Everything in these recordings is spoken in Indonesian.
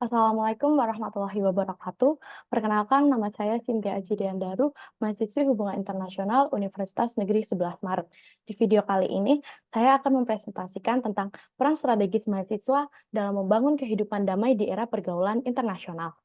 Assalamualaikum warahmatullahi wabarakatuh. Perkenalkan, nama saya Cynthia Ajidiandaru, mahasiswi Hubungan Internasional Universitas Negeri 11 Maret. Di video kali ini, saya akan mempresentasikan tentang peran strategis mahasiswa dalam membangun kehidupan damai di era pergaulan internasional.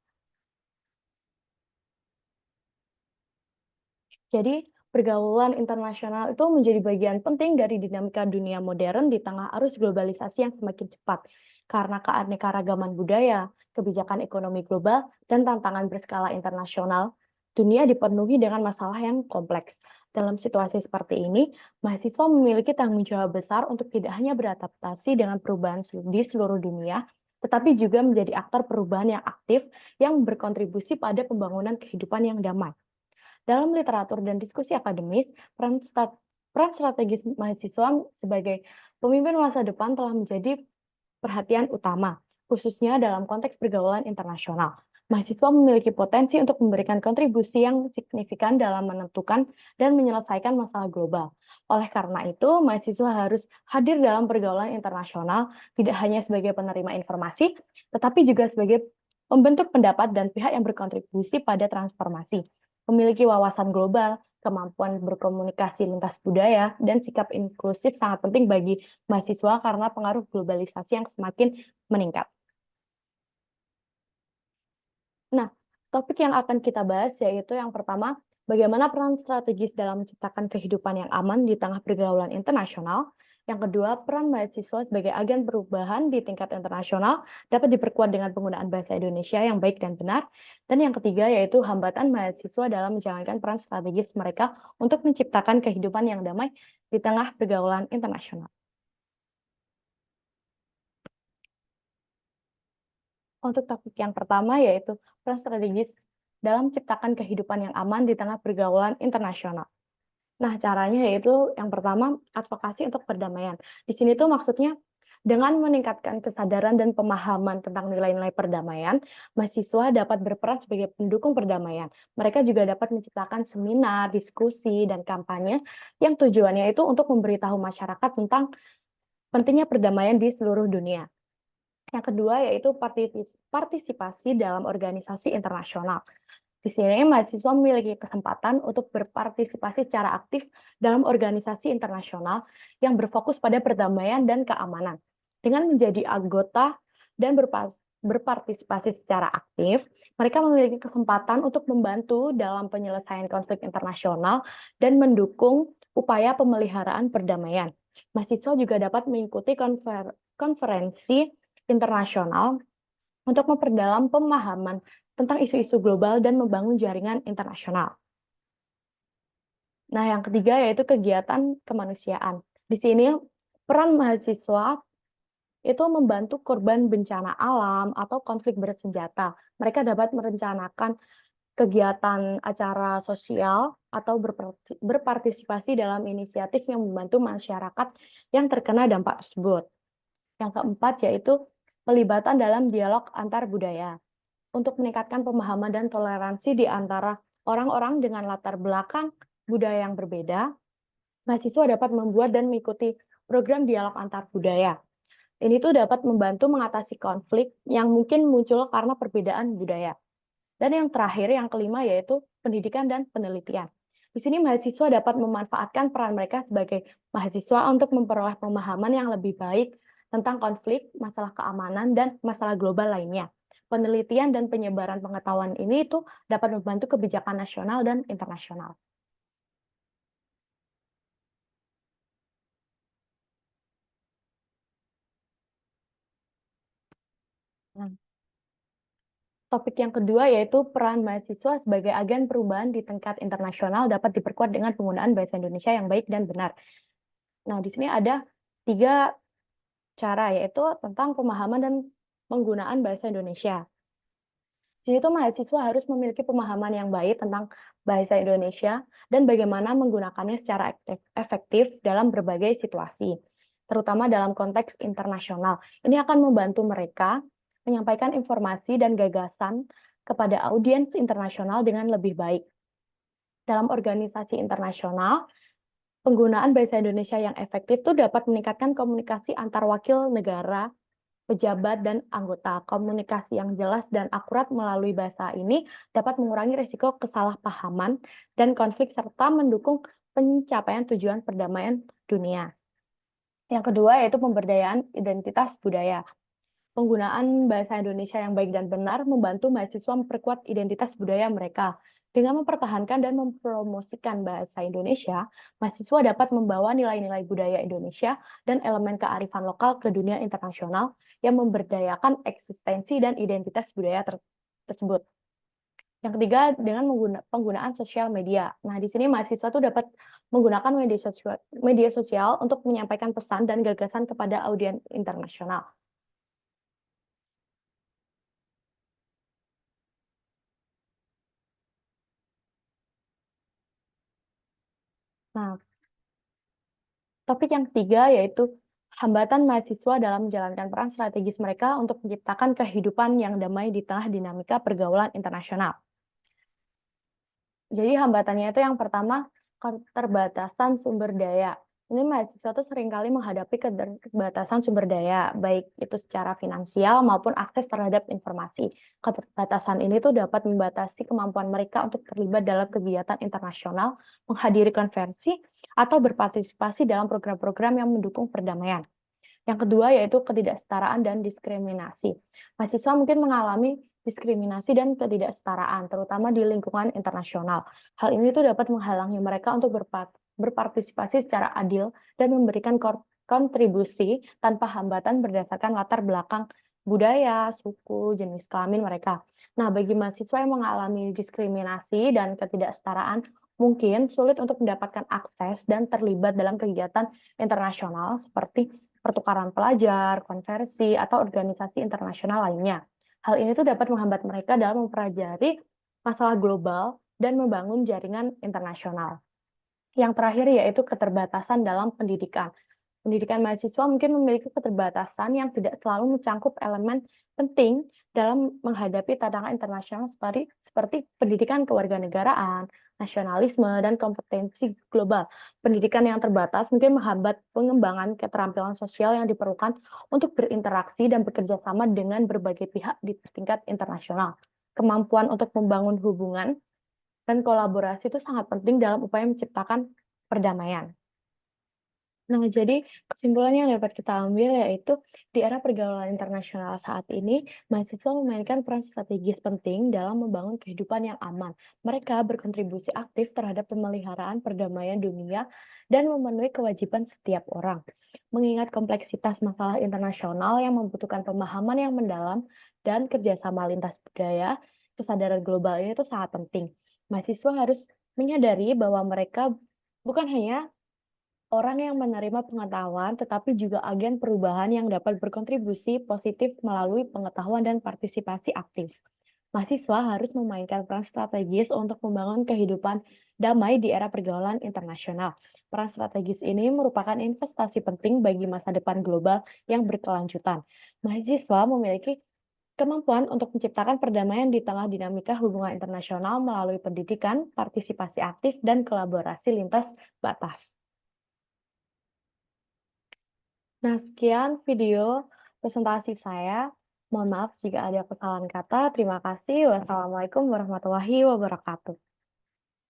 Jadi, pergaulan internasional itu menjadi bagian penting dari dinamika dunia modern di tengah arus globalisasi yang semakin cepat. Karena keanekaragaman budaya, kebijakan ekonomi global, dan tantangan berskala internasional, dunia dipenuhi dengan masalah yang kompleks. Dalam situasi seperti ini, mahasiswa memiliki tanggung jawab besar untuk tidak hanya beradaptasi dengan perubahan di seluruh dunia, tetapi juga menjadi aktor perubahan yang aktif yang berkontribusi pada pembangunan kehidupan yang damai. Dalam literatur dan diskusi akademis, peran strategis mahasiswa sebagai pemimpin masa depan telah menjadi perhatian utama, khususnya dalam konteks pergaulan internasional. Mahasiswa memiliki potensi untuk memberikan kontribusi yang signifikan dalam menentukan dan menyelesaikan masalah global. Oleh karena itu, mahasiswa harus hadir dalam pergaulan internasional tidak hanya sebagai penerima informasi, tetapi juga sebagai pembentuk pendapat dan pihak yang berkontribusi pada transformasi. Memiliki wawasan global, kemampuan berkomunikasi lintas budaya, dan sikap inklusif sangat penting bagi mahasiswa karena pengaruh globalisasi yang semakin meningkat. Nah, topik yang akan kita bahas yaitu yang pertama, bagaimana peran strategis dalam menciptakan kehidupan yang aman di tengah pergaulan internasional. Yang kedua, peran mahasiswa sebagai agen perubahan di tingkat internasional dapat diperkuat dengan penggunaan bahasa Indonesia yang baik dan benar. Dan yang ketiga, yaitu hambatan mahasiswa dalam menjalankan peran strategis mereka untuk menciptakan kehidupan yang damai di tengah pergaulan internasional. Untuk topik yang pertama yaitu peran strategis dalam menciptakan kehidupan yang aman di tengah pergaulan internasional. Nah, caranya yaitu yang pertama advokasi untuk perdamaian. Di sini tuh maksudnya dengan meningkatkan kesadaran dan pemahaman tentang nilai-nilai perdamaian, mahasiswa dapat berperan sebagai pendukung perdamaian. Mereka juga dapat menciptakan seminar, diskusi, dan kampanye yang tujuannya itu untuk memberitahu masyarakat tentang pentingnya perdamaian di seluruh dunia. Yang kedua yaitu partisipasi dalam organisasi internasional. Di sini mahasiswa memiliki kesempatan untuk berpartisipasi secara aktif dalam organisasi internasional yang berfokus pada perdamaian dan keamanan. Dengan menjadi anggota dan berpartisipasi secara aktif, mereka memiliki kesempatan untuk membantu dalam penyelesaian konflik internasional dan mendukung upaya pemeliharaan perdamaian. Mahasiswa juga dapat mengikuti konferensi internasional untuk memperdalam pemahaman tentang isu-isu global dan membangun jaringan internasional. Nah, yang ketiga yaitu kegiatan kemanusiaan. Di sini peran mahasiswa itu membantu korban bencana alam atau konflik bersenjata. Mereka dapat merencanakan kegiatan acara sosial atau berpartisipasi dalam inisiatif yang membantu masyarakat yang terkena dampak tersebut. Yang keempat yaitu pelibatan dalam dialog antar budaya untuk meningkatkan pemahaman dan toleransi di antara orang-orang dengan latar belakang budaya yang berbeda. Mahasiswa dapat membuat dan mengikuti program dialog antar budaya. Ini tuh dapat membantu mengatasi konflik yang mungkin muncul karena perbedaan budaya. Dan yang terakhir, yang kelima, yaitu pendidikan dan penelitian. Di sini mahasiswa dapat memanfaatkan peran mereka sebagai mahasiswa untuk memperoleh pemahaman yang lebih baik tentang konflik, masalah keamanan, dan masalah global lainnya. Penelitian dan penyebaran pengetahuan ini itu dapat membantu kebijakan nasional dan internasional. Nah, topik yang kedua yaitu peran mahasiswa sebagai agen perubahan di tingkat internasional dapat diperkuat dengan penggunaan bahasa Indonesia yang baik dan benar. Nah, di sini ada 3 cara, yaitu tentang pemahaman dan penggunaan bahasa Indonesia. Di situ mahasiswa harus memiliki pemahaman yang baik tentang bahasa Indonesia dan bagaimana menggunakannya secara efektif dalam berbagai situasi, terutama dalam konteks internasional. Ini akan membantu mereka menyampaikan informasi dan gagasan kepada audiens internasional dengan lebih baik. Dalam organisasi internasional, penggunaan bahasa Indonesia yang efektif itu dapat meningkatkan komunikasi antar wakil negara pejabat, dan anggota. Komunikasi yang jelas dan akurat melalui bahasa ini dapat mengurangi risiko kesalahpahaman dan konflik serta mendukung pencapaian tujuan perdamaian dunia. Yang kedua yaitu pemberdayaan identitas budaya. Penggunaan bahasa Indonesia yang baik dan benar membantu mahasiswa memperkuat identitas budaya mereka. Dengan mempertahankan dan mempromosikan bahasa Indonesia, mahasiswa dapat membawa nilai-nilai budaya Indonesia dan elemen kearifan lokal ke dunia internasional yang memberdayakan eksistensi dan identitas budaya tersebut. Yang ketiga, dengan penggunaan sosial media. Nah, di sini mahasiswa tuh dapat menggunakan media sosial untuk menyampaikan pesan dan gagasan kepada audiens internasional. Nah, topik yang ketiga yaitu hambatan mahasiswa dalam menjalankan peran strategis mereka untuk menciptakan kehidupan yang damai di tengah dinamika pergaulan internasional. Jadi hambatannya itu yang pertama, keterbatasan sumber daya. Ini mahasiswa tuh seringkali menghadapi keterbatasan sumber daya, baik itu secara finansial maupun akses terhadap informasi. Keterbatasan ini tuh dapat membatasi kemampuan mereka untuk terlibat dalam kegiatan internasional, menghadiri konferensi, atau berpartisipasi dalam program-program yang mendukung perdamaian. Yang kedua yaitu ketidaksetaraan dan diskriminasi. Mahasiswa mungkin mengalami diskriminasi dan ketidaksetaraan, terutama di lingkungan internasional. Hal ini tuh dapat menghalangi mereka untuk berpartisipasi secara adil dan memberikan kontribusi tanpa hambatan berdasarkan latar belakang budaya, suku, jenis kelamin mereka. Nah, bagi mahasiswa yang mengalami diskriminasi dan ketidaksetaraan, mungkin sulit untuk mendapatkan akses dan terlibat dalam kegiatan internasional seperti pertukaran pelajar, konversi, atau organisasi internasional lainnya. Hal ini tuh dapat menghambat mereka dalam mempelajari masalah global dan membangun jaringan internasional. Yang terakhir yaitu keterbatasan dalam pendidikan. Pendidikan mahasiswa mungkin memiliki keterbatasan yang tidak selalu mencangkup elemen penting dalam menghadapi tantangan internasional seperti pendidikan kewarganegaraan, nasionalisme, dan kompetensi global. Pendidikan yang terbatas mungkin menghambat pengembangan keterampilan sosial yang diperlukan untuk berinteraksi dan bekerja sama dengan berbagai pihak di tingkat internasional. Kemampuan untuk membangun hubungan dan kolaborasi itu sangat penting dalam upaya menciptakan perdamaian. Nah, jadi kesimpulan yang dapat kita ambil yaitu di era pergaulan internasional saat ini, mahasiswa memainkan peran strategis penting dalam membangun kehidupan yang aman. Mereka berkontribusi aktif terhadap pemeliharaan perdamaian dunia dan memenuhi kewajiban setiap orang. Mengingat kompleksitas masalah internasional yang membutuhkan pemahaman yang mendalam dan kerjasama lintas budaya, kesadaran global ini itu sangat penting. Mahasiswa harus menyadari bahwa mereka bukan hanya orang yang menerima pengetahuan, tetapi juga agen perubahan yang dapat berkontribusi positif melalui pengetahuan dan partisipasi aktif. Mahasiswa harus memainkan peran strategis untuk membangun kehidupan damai di era pergaulan internasional. Peran strategis ini merupakan investasi penting bagi masa depan global yang berkelanjutan. Mahasiswa memiliki kemampuan untuk menciptakan perdamaian di tengah dinamika hubungan internasional melalui pendidikan, partisipasi aktif, dan kolaborasi lintas batas. Nah, sekian video presentasi saya. Mohon maaf jika ada kesalahan kata. Terima kasih. Wassalamualaikum warahmatullahi wabarakatuh.